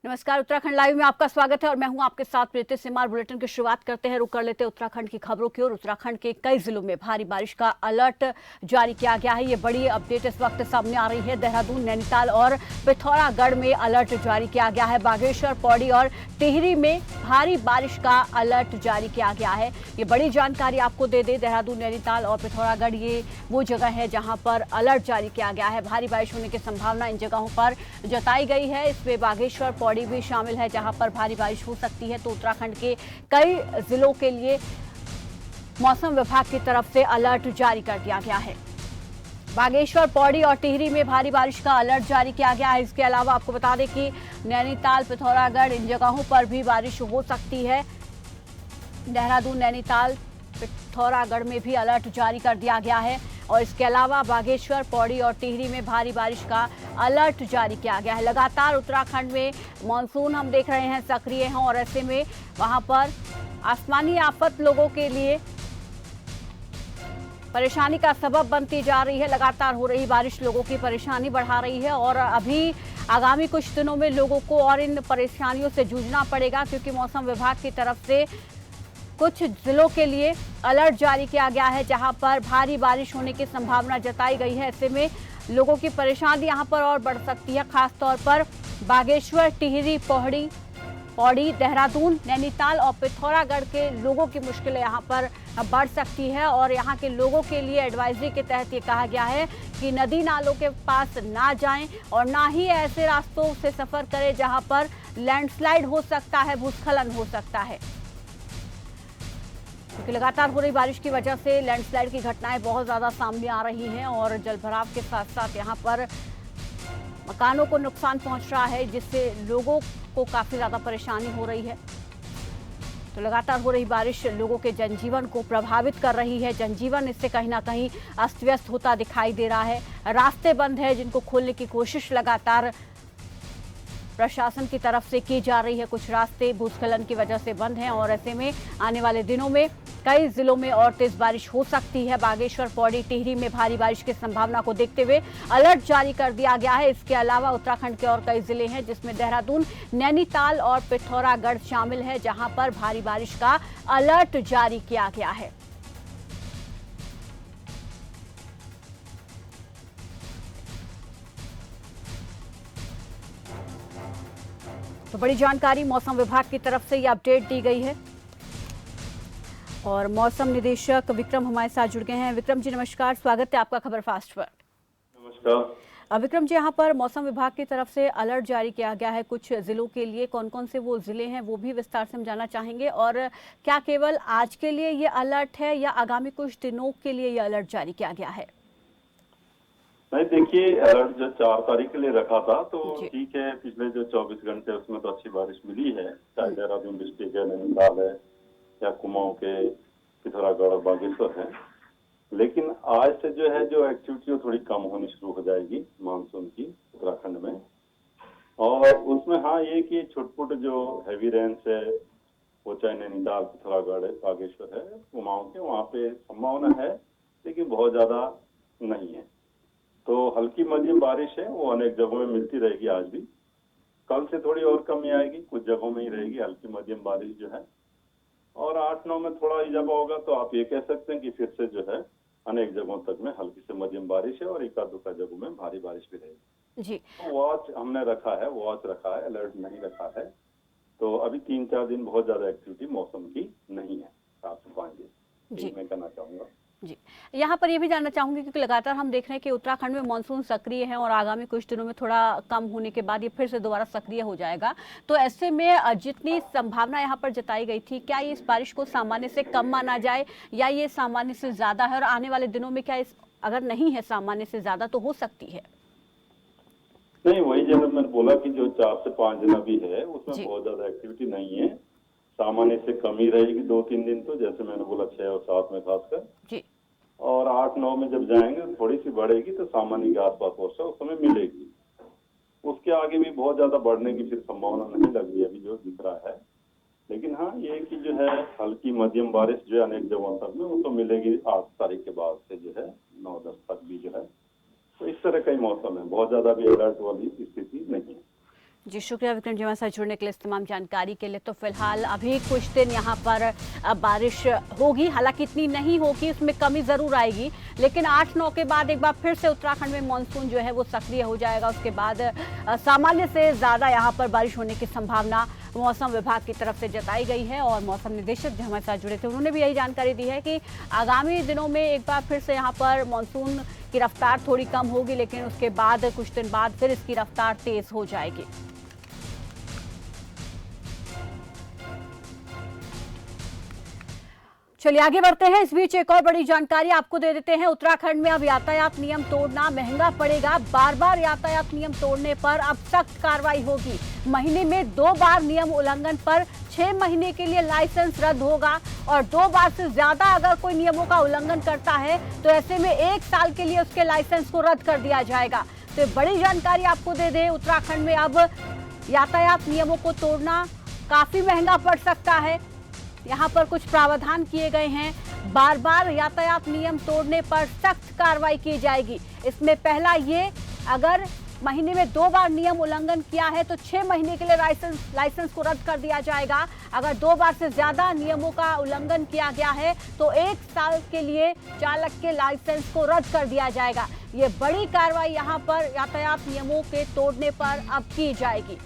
नमस्कार, उत्तराखंड लाइव में आपका स्वागत है और मैं हूं आपके साथ प्रीति सिमार। बुलेटिन की शुरुआत करते हैं, रुक कर लेते हैं उत्तराखंड की खबरों की ओर। उत्तराखंड के कई जिलों में भारी बारिश का अलर्ट जारी किया गया है। ये बड़ी अपडेट इस वक्त सामने आ रही है। देहरादून, नैनीताल और पिथौरागढ़ में अलर्ट जारी किया गया है। बागेश्वर, पौड़ी और टिहरी में भारी बारिश का अलर्ट जारी किया गया है। ये बड़ी जानकारी आपको दे दे, देहरादून, नैनीताल और पिथौरागढ़ ये वो जगह है जहां पर अलर्ट जारी किया गया है। भारी बारिश होने की संभावना इन जगहों पर जताई गई है। इसमें बागेश्वर, पौड़ी भी शामिल है जहां पर भारी बारिश हो सकती है। तो उत्तराखंड के कई जिलों के लिए मौसम विभाग की तरफ से अलर्ट जारी कर दिया गया है। बागेश्वर, पौड़ी और टिहरी में भारी बारिश का अलर्ट जारी किया गया है। इसके अलावा आपको बता दें कि नैनीताल, पिथौरागढ़ इन जगहों पर भी बारिश हो सकती है। देहरादून, नैनीताल, पिथौरागढ़ में भी अलर्ट जारी कर दिया गया है और इसके अलावा बागेश्वर, पौड़ी और टिहरी में भारी बारिश का अलर्ट जारी किया गया है। लगातार उत्तराखंड में मानसून हम देख रहे हैं सक्रिय हैं और ऐसे में वहां पर आसमानी आफत लोगों के लिए परेशानी का सबब बनती जा रही है। लगातार हो रही बारिश लोगों की परेशानी बढ़ा रही है और अभी आगामी कुछ दिनों में लोगों को और इन परेशानियों से जूझना पड़ेगा, क्योंकि मौसम विभाग की तरफ से कुछ जिलों के लिए अलर्ट जारी किया गया है जहां पर भारी बारिश होने की संभावना जताई गई है। ऐसे में लोगों की परेशानी यहां पर और बढ़ सकती है। खासतौर पर बागेश्वर, टिहरी, पौड़ी, देहरादून, नैनीताल और पिथौरागढ़ के लोगों की मुश्किलें यहां पर बढ़ सकती है और यहां के लोगों के लिए एडवाइजरी के तहत ये कहा गया है कि नदी नालों के पास ना जाएं और ना ही ऐसे रास्तों से सफर करें जहां पर लैंडस्लाइड हो सकता है, भूस्खलन हो सकता है, क्योंकि लगातार हो रही बारिश की वजह से लैंडस्लाइड की घटनाएं बहुत ज़्यादा सामने आ रही हैं और जलभराव के साथ साथ यहां पर मकानों को नुकसान पहुंच रहा है, जिससे लोगों को काफ़ी ज़्यादा परेशानी हो रही है। तो लगातार हो रही बारिश लोगों के जनजीवन को प्रभावित कर रही है। जनजीवन इससे कहीं ना कहीं अस्त व्यस्त होता दिखाई दे रहा है। रास्ते बंद है जिनको खोलने की कोशिश लगातार प्रशासन की तरफ से की जा रही है। कुछ रास्ते भूस्खलन की वजह से बंद हैं और ऐसे में आने वाले दिनों में कई जिलों में और तेज बारिश हो सकती है। बागेश्वर, पौड़ी, टिहरी में भारी बारिश की संभावना को देखते हुए अलर्ट जारी कर दिया गया है। इसके अलावा उत्तराखंड के और कई जिले हैं जिसमें देहरादून, नैनीताल और पिथौरागढ़ शामिल है जहां पर भारी बारिश का अलर्ट जारी किया गया है। तो बड़ी जानकारी मौसम विभाग की तरफ से ये अपडेट दी गई है और मौसम निदेशक विक्रम हमारे साथ जुड़ गए हैं। विक्रम जी नमस्कार, स्वागत है आपका खबर फास्ट पर। नमस्कार विक्रम जी, यहाँ पर मौसम विभाग की तरफ से अलर्ट जारी किया गया है कुछ जिलों के लिए। कौन कौन से वो जिले हैं वो भी विस्तार से हम जानना चाहेंगे और क्या केवल आज के लिए ये अलर्ट है या आगामी कुछ दिनों के लिए ये अलर्ट जारी किया गया है? नहीं, देखिए, अलर्ट जो 4 तारीख के लिए रखा था तो ठीक है। पिछले जो 24 घंटे उसमें तो अच्छी बारिश मिली है, चाहे देहरादून डिस्ट्रिक्ट है, नैनीताल है या कुमाऊं के पिथौरागढ़ और बागेश्वर है। लेकिन आज से जो है जो एक्टिविटी थोड़ी कम होनी शुरू हो जाएगी मानसून की उत्तराखंड में। और उसमें हाँ ये कि छुटपुट जो हैवी रेंस है वो चाहे नैनीताल, पिथौरागढ़ है, बागेश्वर है, कुमाऊं के वहाँ पे संभावना है, लेकिन बहुत ज्यादा नहीं है। तो हल्की मध्यम बारिश है वो अनेक जगहों में मिलती रहेगी। आज भी कल से थोड़ी और कमी आएगी, कुछ जगहों में ही रहेगी हल्की मध्यम बारिश जो है। और 8-9 में थोड़ा इजाफा होगा तो आप ये कह सकते हैं कि फिर से जो है अनेक जगहों तक में हल्की से मध्यम बारिश है और एकाध दुका जगहों में भारी बारिश भी रहेगी जी। तो वॉच हमने रखा है, अलर्ट नहीं रखा है। तो अभी 3-4 दिन बहुत ज्यादा एक्टिविटी मौसम की नहीं है, 4 से 5 दिन जी मैं कहना चाहूंगा। जी, यहाँ पर ये भी जानना चाहूंगी क्योंकि लगातार हम देख रहे हैं कि उत्तराखंड में मानसून सक्रिय है और आगामी कुछ दिनों में थोड़ा कम होने के बाद ये फिर से दोबारा सक्रिय हो जाएगा। तो ऐसे में जितनी संभावना यहाँ पर जताई गई थी, क्या ये इस बारिश को सामान्य से कम माना जाए या ये सामान्य से ज्यादा है? और आने वाले दिनों में क्या इस अगर नहीं है सामान्य से ज्यादा तो हो सकती है? नहीं, वही जैसे मैंने बोला कि जो 4 से 5 दिन अभी है उसमें बहुत ज्यादा एक्टिविटी नहीं है, सामान्य से कम ही रहेगी 2-3 दिन। तो जैसे मैंने बोला 6 और 7 में खासकर, और 8-9 में जब जाएंगे थोड़ी सी बढ़ेगी तो सामान्य के आसपास वर्षा उस समय मिलेगी। उसके आगे भी बहुत ज्यादा बढ़ने की फिर संभावना नहीं लग रही अभी जो दिख रहा है। लेकिन हाँ ये कि जो है हल्की मध्यम बारिश जो है अनेक जगहों तक में वो तो मिलेगी 8 तारीख के बाद से जो है 9-10 तक भी जो है। तो इस तरह का ही मौसम है, बहुत ज्यादा भी अलर्ट वाली स्थिति नहीं है। जी शुक्रिया विक्रम जी हमारे साथ जुड़ने के लिए, इस तमाम जानकारी के लिए। तो फिलहाल अभी कुछ दिन यहाँ पर बारिश होगी, हालांकि इतनी नहीं होगी, उसमें कमी ज़रूर आएगी, लेकिन 8-9 के बाद एक बार फिर से उत्तराखंड में मानसून जो है वो सक्रिय हो जाएगा। उसके बाद सामान्य से ज़्यादा यहाँ पर बारिश होने की संभावना मौसम विभाग की तरफ से जताई गई है। और मौसम निदेशक जो हमारे साथ जुड़े थे उन्होंने भी यही जानकारी दी है कि आगामी दिनों में एक बार फिर से यहाँ पर मानसून की रफ्तार थोड़ी कम होगी, लेकिन उसके बाद कुछ दिन बाद फिर इसकी रफ्तार तेज हो जाएगी। चलिए आगे बढ़ते हैं। इस बीच एक और बड़ी जानकारी आपको दे देते हैं। उत्तराखंड में अब यातायात नियम तोड़ना महंगा पड़ेगा। बार बार यातायात नियम तोड़ने पर अब सख्त कार्रवाई होगी। महीने में 2 बार नियम उल्लंघन पर 6 महीने के लिए लाइसेंस रद्द होगा, और 2 बार से ज्यादा अगर कोई नियमों का उल्लंघन करता है तो ऐसे में 1 साल के लिए उसके लाइसेंस को रद्द कर दिया जाएगा। तो बड़ी जानकारी आपको दे दें, उत्तराखंड में अब यातायात नियमों को तोड़ना काफी महंगा पड़ सकता है। यहाँ पर कुछ प्रावधान किए गए हैं। बार बार यातायात नियम तोड़ने पर सख्त कार्रवाई की जाएगी। इसमें पहला ये, अगर महीने में 2 बार नियम उल्लंघन किया है तो 6 महीने के लिए लाइसेंस को रद्द कर दिया जाएगा। अगर 2 बार से ज्यादा नियमों का उल्लंघन किया गया है तो 1 साल के लिए चालक के लाइसेंस को रद्द कर दिया जाएगा। ये बड़ी कार्रवाई यहाँ पर यातायात नियमों के तोड़ने पर अब की जाएगी।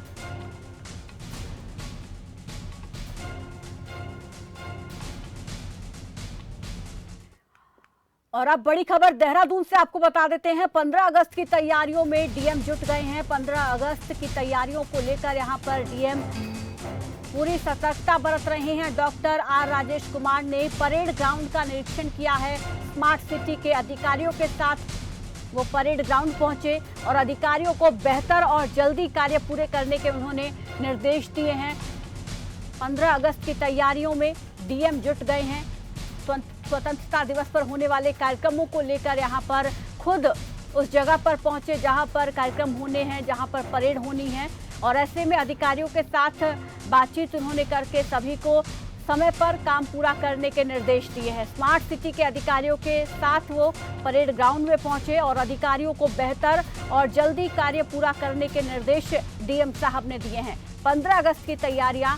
और अब बड़ी खबर देहरादून से आपको बता देते हैं। 15 अगस्त की तैयारियों में डीएम जुट गए हैं। 15 अगस्त की तैयारियों को लेकर यहां पर डीएम पूरी सतर्कता बरत रहे हैं। डॉक्टर आर राजेश कुमार ने परेड ग्राउंड का निरीक्षण किया है। स्मार्ट सिटी के अधिकारियों के साथ वो परेड ग्राउंड पहुंचे और अधिकारियों को बेहतर और जल्दी कार्य पूरे करने के उन्होंने निर्देश दिए हैं। 15 अगस्त की तैयारियों में डीएम जुट गए हैं। स्वतंत्रता दिवस पर होने वाले कार्यक्रमों को लेकर यहाँ पर खुद उस जगह पर पहुंचे जहां पर कार्यक्रम होने हैं, जहां पर परेड होनी है, और ऐसे में अधिकारियों के साथ बातचीत उन्होंने करके सभी को समय पर काम पूरा करने के निर्देश दिए हैं। स्मार्ट सिटी के अधिकारियों के साथ वो परेड ग्राउंड में पहुंचे और अधिकारियों को बेहतर और जल्दी कार्य पूरा करने के निर्देश डीएम साहब ने दिए हैं। 15 अगस्त की तैयारियां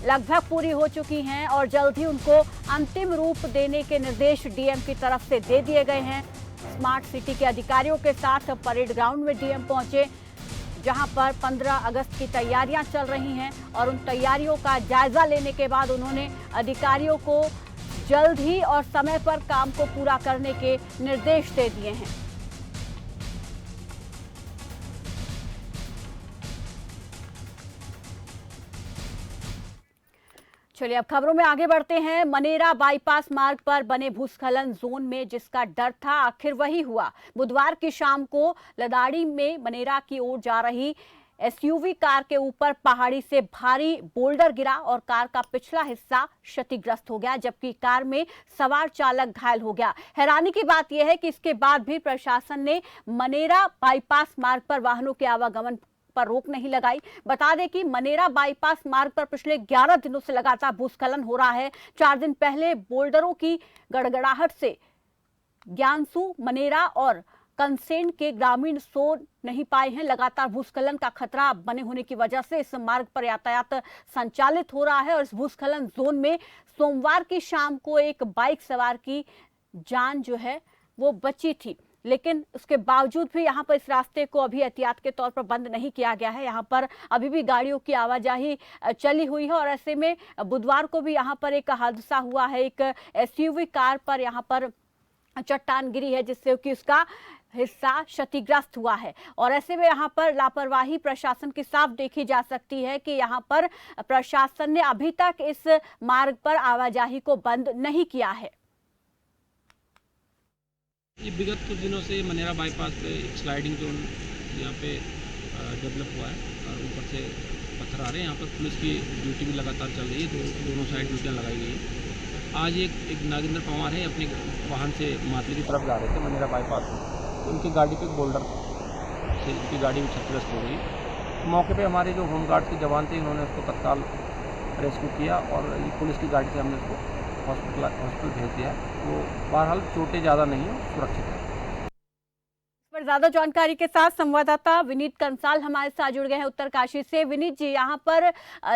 लगभग पूरी हो चुकी हैं और जल्द ही उनको अंतिम रूप देने के निर्देश डीएम की तरफ से दे दिए गए हैं। स्मार्ट सिटी के अधिकारियों के साथ परेड ग्राउंड में डीएम पहुंचे, जहां पर 15 अगस्त की तैयारियां चल रही हैं, और उन तैयारियों का जायजा लेने के बाद उन्होंने अधिकारियों को जल्द ही और समय पर काम को पूरा करने के निर्देश दे दिए हैं। चलिए अब खबरों में आगे बढ़ते हैं। मनेरा बाईपास मार्ग पर बने भूस्खलन जोन में जिसका डर था, आखिर वही हुआ। बुधवार की शाम को लदाड़ी में मनेरा की ओर जा रही एसयूवी कार के ऊपर पहाड़ी से भारी बोल्डर गिरा और कार का पिछला हिस्सा क्षतिग्रस्त हो गया, जबकि कार में सवार चालक घायल हो गया। हैरानी की बात यह है कि इसके बाद भी प्रशासन ने मनेरा बाईपास मार्ग पर वाहनों के आवागमन पर रोक नहीं लगाई। बता दें कि मनेरा बाईपास मार्ग पर पिछले 11 दिनों से लगातार भूस्खलन हो रहा है। 4 दिन पहले बोल्डरों की गड़गड़ाहट से ज्ञानसू, मनेरा और कंसेन के ग्रामीण सो नहीं पाए हैं। लगातार भूस्खलन का खतरा बने होने की वजह से इस मार्ग पर यातायात संचालित हो रहा है, और इस भूस्खलन जोन में सोमवार की शाम को एक बाइक सवार की जान जो है वो बची थी, लेकिन उसके बावजूद भी यहाँ पर इस रास्ते को अभी एहतियात के तौर पर बंद नहीं किया गया है। यहाँ पर अभी भी गाड़ियों की आवाजाही चली हुई है, और ऐसे में बुधवार को भी यहाँ पर एक हादसा हुआ है। एक एसयूवी कार पर यहाँ पर चट्टान गिरी है, जिससे कि उसका हिस्सा क्षतिग्रस्त हुआ है, और ऐसे में यहाँ पर लापरवाही प्रशासन की साफ देखी जा सकती है कि यहाँ पर प्रशासन ने अभी तक इस मार्ग पर आवाजाही को बंद नहीं किया है। ये विगत कुछ दिनों से मनेरा बाईपास पे स्लाइडिंग जोन यहाँ पे डेवलप हुआ है, और ऊपर से पत्थर आ रहे हैं। यहाँ पर पुलिस की ड्यूटी भी लगातार चल रही है, दोनों साइड ड्यूटियाँ लगाई गई हैं। आज एक नागेंद्र पवार है, अपने वाहन से मातली की तरफ जा रहे थे मनेरा बाईपास में, तो उनकी गाड़ी पे बोल्डर से उनकी गाड़ी में क्षतिग्रस्त हो गई। मौके पे हमारे जो होमगार्ड के जवान थे, इन्होंने उसको तत्काल रेस्क्यू किया, और पुलिस की गाड़ी से हमने उसको हॉस्पिटल भेज दिया। वो बहरहाल चोटें ज़्यादा नहीं है, सुरक्षित है। पर ज्यादा जानकारी के साथ संवाददाता विनीत कंसाल हमारे साथ जुड़ गए हैं उत्तरकाशी से। विनीत जी, यहाँ पर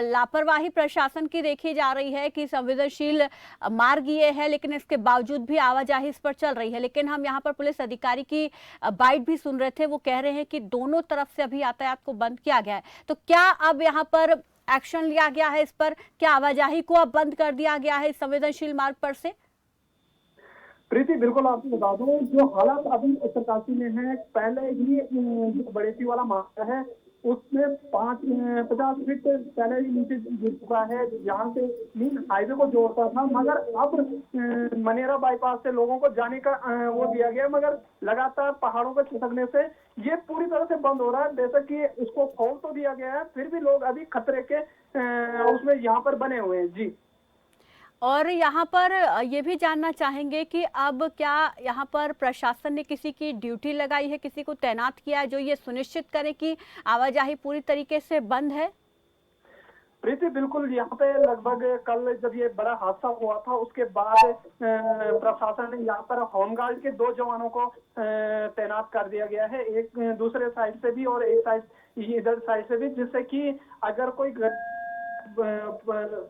लापरवाही प्रशासन की देखी जा रही है कि संवेदनशील मार्ग ये है, लेकिन इसके बावजूद भी आवाजाही इस पर चल रही है। लेकिन हम यहाँ पर पुलिस अधिकारी की बाइट भी सुन रहे थे, वो कह रहे हैं कि दोनों तरफ से अभी यातायात को बंद किया गया है। तो क्या अब यहाँ पर एक्शन लिया गया है इस पर? क्या आवाजाही को अब बंद कर दिया गया है इस संवेदनशील मार्ग पर से? प्रीति, बिल्कुल आपको बता दूं, जो हालात अभी उत्तरकाशी में है, पहले ही जो बड़ेसी वाला मार्ग है उसमें 50 फीट पहले ही नीचे गिर चुका है, जहाँ से मेन हाईवे को जोड़ता था। मगर अब मनेरा बाईपास से लोगों को जाने का वो दिया गया, मगर लगातार पहाड़ों पर खिसकने से ये पूरी तरह से बंद हो रहा है। जैसे कि उसको खोल तो दिया गया है, फिर भी लोग अभी खतरे के उसमें यहाँ पर बने हुए हैं। जी, और यहाँ पर ये भी जानना चाहेंगे कि अब क्या यहाँ पर प्रशासन ने किसी की ड्यूटी लगाई है, किसी को तैनात किया है जो ये सुनिश्चित करे कि आवाजाही पूरी तरीके से बंद है? प्रीति, बिल्कुल, यहाँ पे लगभग कल जब ये बड़ा हादसा हुआ था उसके बाद प्रशासन ने यहाँ पर होमगार्ड के 2 जवानों को तैनात कर दिया गया है, एक दूसरे साइड से भी और एक साइड इधर साइड से भी, जिससे कि अगर कोई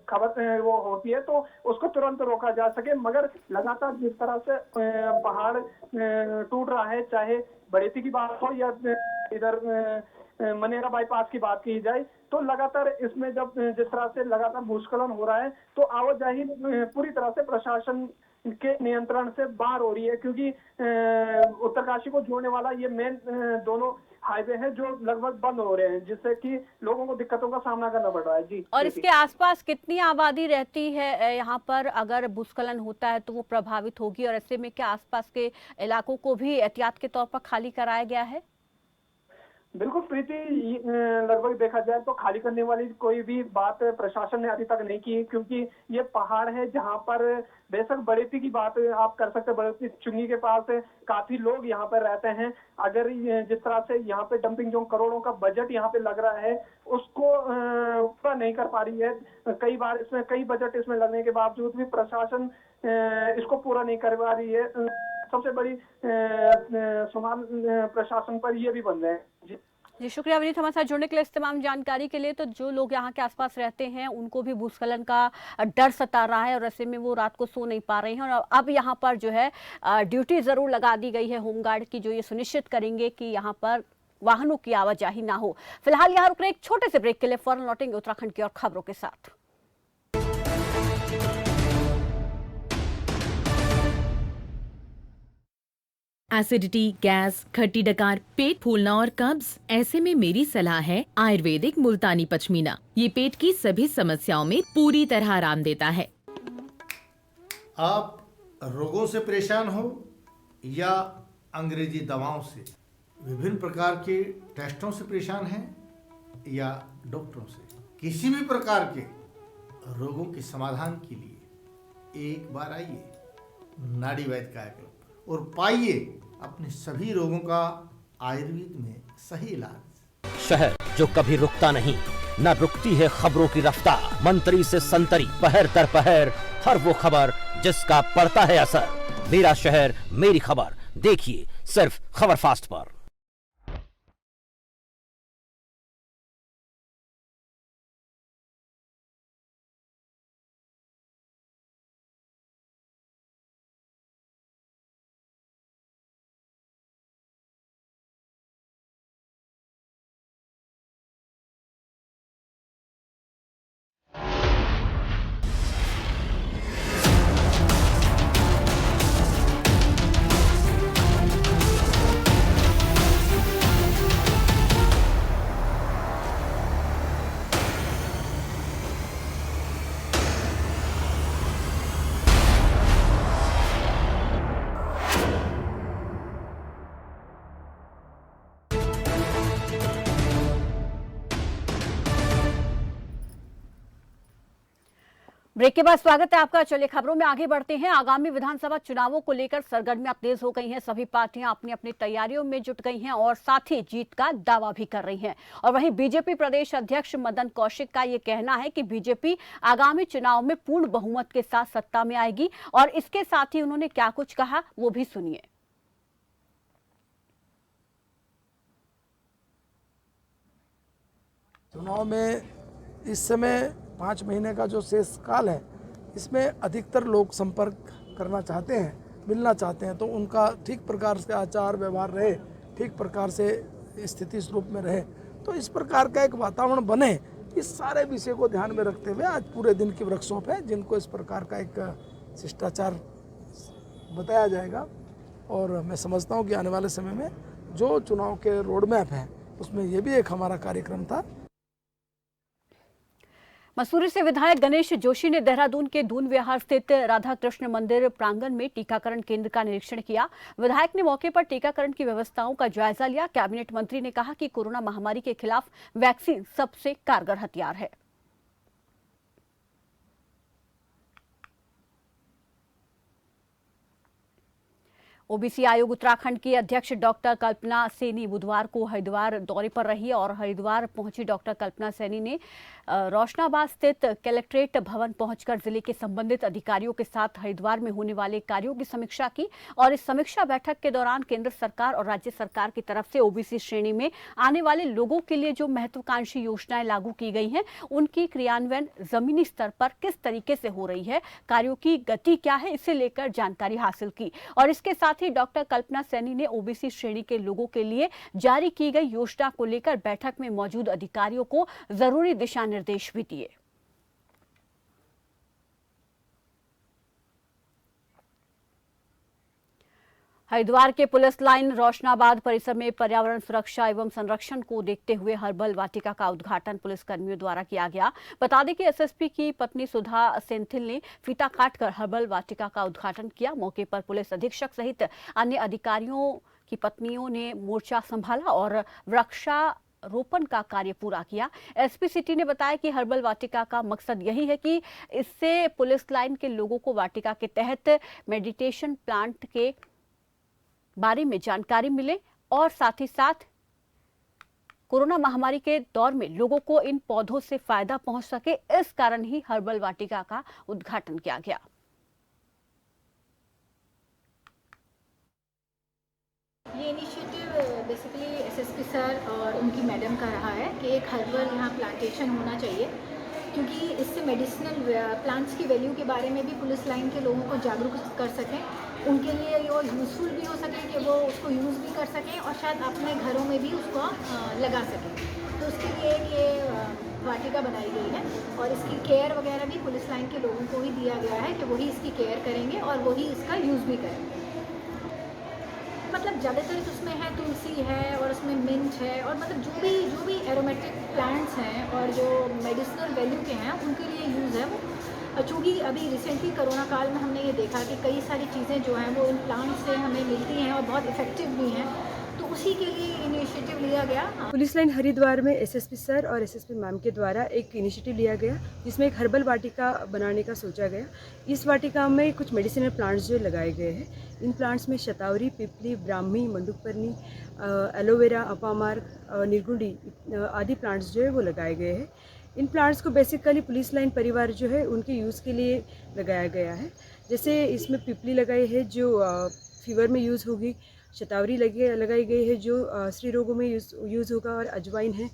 खबर वो होती है तो उसको तुरंत रोका जा सके। मगर लगातार जिस तरह से पहाड़ टूट रहा है, चाहे बड़ेसी की बात हो या इधर मनेरा बाईपास की बात की जाए, तो लगातार इसमें जब जिस तरह से लगातार भूस्खलन हो रहा है तो आवाजाही पूरी तरह से प्रशासन के नियंत्रण से बाहर हो रही है, क्योंकि उत्तरकाशी को जोड़ने वाला ये मेन दोनों हाईवे हैं जो लगभग बंद हो रहे हैं, जिससे कि लोगों को दिक्कतों का सामना करना पड़ रहा है। जी, और इसके आसपास कितनी आबादी रहती है यहाँ पर? अगर भूस्खलन होता है तो वो प्रभावित होगी, और ऐसे में क्या आसपास के इलाकों को भी एहतियात के तौर पर खाली कराया गया है? बिल्कुल प्रीति, लगभग देखा जाए तो खाली करने वाली कोई भी बात प्रशासन ने अभी तक नहीं की, क्योंकि ये पहाड़ है जहां पर बेशक बड़ेसी की बात आप कर सकते हैं, बड़ेसी चुंगी के पास काफी लोग यहाँ पर रहते हैं। अगर जिस तरह से यहाँ पे डंपिंग जोन करोड़ों का बजट यहाँ पे लग रहा है उसको पूरा नहीं कर पा रही है। कई बार इसमें कई बजट इसमें लगने के बावजूद भी प्रशासन इसको पूरा नहीं कर पा रही है। सबसे बड़ी सवाल प्रशासन पर ये भी बन रहे हैं। जी, शुक्रिया विनीत हमारे साथ जुड़ने के लिए, इस तमाम जानकारी के लिए। तो जो लोग यहाँ के आसपास रहते हैं उनको भी भूस्खलन का डर सता रहा है और ऐसे में वो रात को सो नहीं पा रहे हैं। और अब यहाँ पर जो है ड्यूटी जरूर लगा दी गई है होमगार्ड की, जो ये सुनिश्चित करेंगे कि यहाँ पर वाहनों की आवाजाही ना हो। फिलहाल यहाँ रुक रहे एक छोटे से ब्रेक के लिए, फौरन लौटेंगे उत्तराखंड की और खबरों के साथ। एसिडिटी, गैस, खट्टी डकार, पेट फूलना और कब्ज, ऐसे में मेरी सलाह है आयुर्वेदिक मुल्तानी पश्मीना। ये पेट की सभी समस्याओं में पूरी तरह आराम देता है। आप रोगों से परेशान हो या अंग्रेजी दवाओं से, विभिन्न प्रकार के टेस्टों से परेशान हैं या डॉक्टरों से, किसी भी प्रकार के रोगों के समाधान के लिए एक बार आइए नाड़ी वैद्य कायाकल्प और पाइए अपने सभी रोगों का आयुर्वेद में सही इलाज। शहर जो कभी रुकता नहीं, न रुकती है खबरों की रफ्तार। मंत्री से संतरी, पहर दर पहर, हर वो खबर जिसका पड़ता है असर। मेरा शहर मेरी खबर, देखिए सिर्फ खबर फास्ट पर। ब्रेक के बाद स्वागत है आपका। चलिए खबरों में आगे बढ़ते हैं। आगामी विधानसभा चुनावों को लेकर सरगर्मियां तेज हो गई हैं। सभी पार्टियां अपनी अपनी तैयारियों में जुट गई हैं और साथ ही जीत का दावा भी कर रही हैं। और वहीं बीजेपी प्रदेश अध्यक्ष मदन कौशिक का ये कहना है कि बीजेपी आगामी चुनाव में पूर्ण बहुमत के साथ सत्ता में आएगी। और इसके साथ ही उन्होंने क्या कुछ कहा वो भी सुनिए। चुनाव में इस समय 5 महीने का जो शेष काल है, इसमें अधिकतर लोग संपर्क करना चाहते हैं, मिलना चाहते हैं, तो उनका ठीक प्रकार से आचार व्यवहार रहे, ठीक प्रकार से स्थिति इस रूप में रहे, तो इस प्रकार का एक वातावरण बने, इस सारे विषय को ध्यान में रखते हुए आज पूरे दिन की वर्कशॉप है, जिनको इस प्रकार का एक शिष्टाचार बताया जाएगा। और मैं समझता हूँ कि आने वाले समय में जो चुनाव के रोड मैप है उसमें ये भी एक हमारा कार्यक्रम था। मसूरी से विधायक गणेश जोशी ने देहरादून के दून विहार स्थित राधा कृष्ण मंदिर प्रांगण में टीकाकरण केंद्र का निरीक्षण किया। विधायक ने मौके पर टीकाकरण की व्यवस्थाओं का जायजा लिया। कैबिनेट मंत्री ने कहा कि कोरोना महामारी के खिलाफ वैक्सीन सबसे कारगर हथियार है। ओबीसी आयोग उत्तराखंड की अध्यक्ष डॉक्टर कल्पना सैनी बुधवार को हरिद्वार दौरे पर रही और हरिद्वार पहुंची डॉक्टर कल्पना सैनी ने रोशनाबाद स्थित कलेक्ट्रेट भवन पहुंचकर जिले के संबंधित अधिकारियों के साथ हरिद्वार में होने वाले कार्यों की समीक्षा की। और इस समीक्षा बैठक के दौरान केंद्र सरकार और राज्य सरकार की तरफ से ओबीसी श्रेणी में आने वाले लोगों के लिए जो महत्वाकांक्षी योजनाएं लागू की गई हैं, उनकी क्रियान्वयन जमीनी स्तर पर किस तरीके से हो रही है, कार्यों की गति क्या है, इसे लेकर जानकारी हासिल की। और इसके साथ ही डॉक्टर कल्पना सैनी ने ओबीसी श्रेणी के लोगों के लिए जारी की गई योजना को लेकर बैठक में मौजूद अधिकारियों को जरूरी दिशा निर्देश भी दिए। हरिद्वार के पुलिस लाइन रोशनाबाद परिसर में पर्यावरण सुरक्षा एवं संरक्षण को देखते हुए हर्बल वाटिका का उद्घाटन पुलिस कर्मियों द्वारा किया गया। बता दें कि एसएसपी की पत्नी सुधा सेंथिल ने फीता काटकर हर्बल वाटिका का उद्घाटन किया। मौके पर पुलिस अधीक्षक सहित अन्य अधिकारियों की पत्नियों ने मोर्चा संभाला और वृक्षारोपण का कार्य पूरा किया। एसपी सिटी ने बताया कि हर्बल वाटिका का मकसद यही है कि इससे पुलिस लाइन के लोगों को वाटिका के तहत मेडिटेशन प्लांट के बारे में जानकारी मिले और साथ ही साथ कोरोना महामारी के दौर में लोगों को इन पौधों से फायदा पहुंच सके, इस कारण ही हर्बल वाटिका का उद्घाटन किया गया। ये इनिशिएटिव बेसिकली एसएसपी सर और उनकी मैडम का रहा है कि एक हर्बल यहाँ प्लांटेशन होना चाहिए, क्योंकि इससे मेडिसिनल प्लांट्स की वैल्यू के बारे में भी पुलिस लाइन के लोगों को जागरूक कर सकें, उनके लिए वो यूज़फुल भी हो सके कि वो उसको यूज़ भी कर सकें और शायद अपने घरों में भी उसको लगा सकें। तो उसके लिए ये वाटिका बनाई गई है और इसकी केयर वगैरह भी पुलिस लाइन के लोगों को ही दिया गया है कि वही इसकी केयर करेंगे और वही इसका यूज़ भी करेंगे। मतलब ज़्यादातर उसमें है तुलसी है और उसमें मिंट है और मतलब जो भी एरोमेटिक प्लांट्स हैं और जो मेडिसिनल वैल्यू के हैं उनके लिए यूज़ है वो। चूँकि अभी रिसेंटली कोरोना काल में हमने ये देखा कि कई सारी चीज़ें जो हैं वो इन प्लांट से हमें मिलती हैं और बहुत इफ़ेक्टिव भी हैं, तो उसी के लिए इनिशिएटिव लिया गया। पुलिस लाइन हरिद्वार में एसएसपी सर और एसएसपी मैम के द्वारा एक इनिशिएटिव लिया गया जिसमें एक हर्बल वाटिका बनाने का सोचा गया। इस वाटिका में कुछ मेडिसिनल प्लांट्स जो लगाए गए हैं, इन प्लांट्स में शतावरी, पिपली, ब्राह्मी, मंडूकपर्णी, एलोवेरा, अपामार्क, निर्गुंडी आदि प्लांट्स जो है वो लगाए गए हैं। इन प्लांट्स को बेसिकली पुलिस लाइन परिवार जो है उनके यूज़ के लिए लगाया गया है। जैसे इसमें पिपली लगाई है जो फीवर में यूज़ होगी, शतावरी लगाई गई है जो स्त्री रोगों में यूज़ होगा और अजवाइन है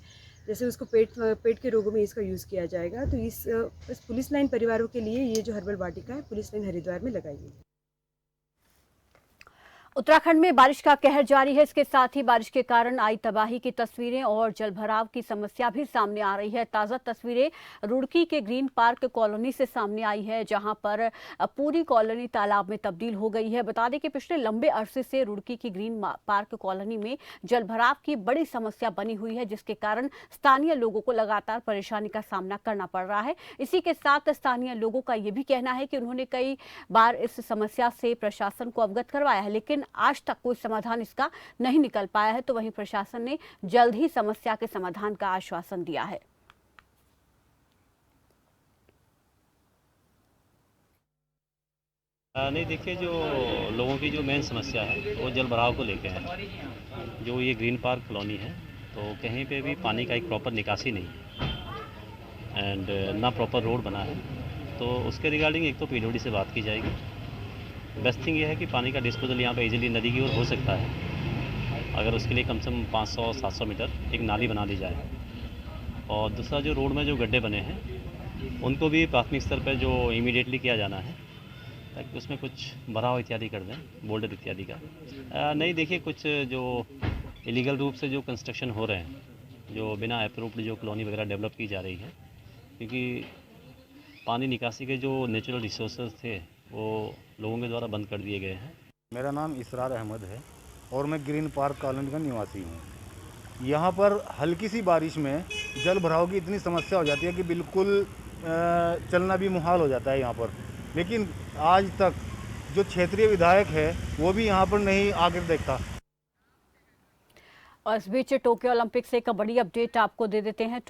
जैसे उसको पेट के रोगों में इसका यूज़ किया जाएगा। तो इस पुलिस लाइन परिवारों के लिए ये जो हर्बल वाटिका है पुलिस लाइन हरिद्वार में लगाई गई। उत्तराखंड में बारिश का कहर जारी है। इसके साथ ही बारिश के कारण आई तबाही की तस्वीरें और जलभराव की समस्या भी सामने आ रही है। ताज़ा तस्वीरें रुड़की के ग्रीन पार्क कॉलोनी से सामने आई है, जहां पर पूरी कॉलोनी तालाब में तब्दील हो गई है। बता दें कि पिछले लंबे अरसे से रुड़की की ग्रीन पार्क कॉलोनी में जलभराव की बड़ी समस्या बनी हुई है, जिसके कारण स्थानीय लोगों को लगातार परेशानी का सामना करना पड़ रहा है। इसी के साथ स्थानीय लोगों का ये भी कहना है कि उन्होंने कई बार इस समस्या से प्रशासन को अवगत करवाया है, लेकिन आज तक कोई समाधान इसका नहीं निकल पाया है। तो वहीं प्रशासन ने जल्द ही समस्या के समाधान का आश्वासन दिया है। नहीं, देखिए, जो लोगों की जो मेन समस्या है वो जल भराव को लेकर है। जो ये ग्रीन पार्क कॉलोनी है तो कहीं पे भी पानी का एक प्रॉपर निकासी नहीं है एंड ना प्रॉपर रोड बना है। तो उसके रिगार्डिंग एक तो पीडब्ल्यूडी से बात की जाएगी। बेस्ट थिंग ये है कि पानी का डिस्पोजल यहाँ पे इजीली नदी की ओर हो सकता है, अगर उसके लिए कम से कम 500-700 मीटर एक नाली बना दी जाए और दूसरा जो रोड में जो गड्ढे बने हैं उनको भी प्राथमिक स्तर पर जो इमीडिएटली किया जाना है, ताकि उसमें कुछ भराव इत्यादि कर दें, बोल्डर इत्यादि का। नहीं देखिए, कुछ जो इलीगल रूप से जो कंस्ट्रक्शन हो रहे हैं, जो बिना अप्रूव्ड जो कॉलोनी वगैरह डेवलप की जा रही है, क्योंकि पानी निकासी के जो नेचुरल रिसोर्सेज थे वो लोगों के द्वारा बंद कर दिए गए हैं। मेरा नाम इसरार अहमद है और मैं ग्रीन पार्क कॉलोनी का निवासी हूँ। यहाँ पर हल्की सी बारिश में जल भराव की इतनी समस्या हो जाती है कि बिल्कुल चलना भी मुहाल हो जाता है यहाँ पर। लेकिन आज तक जो क्षेत्रीय विधायक है वो भी यहाँ पर नहीं आकर देखता। और इस बीच टोक्यो ओलंपिक से एक बड़ी अपडेट आपको दे देते हैं।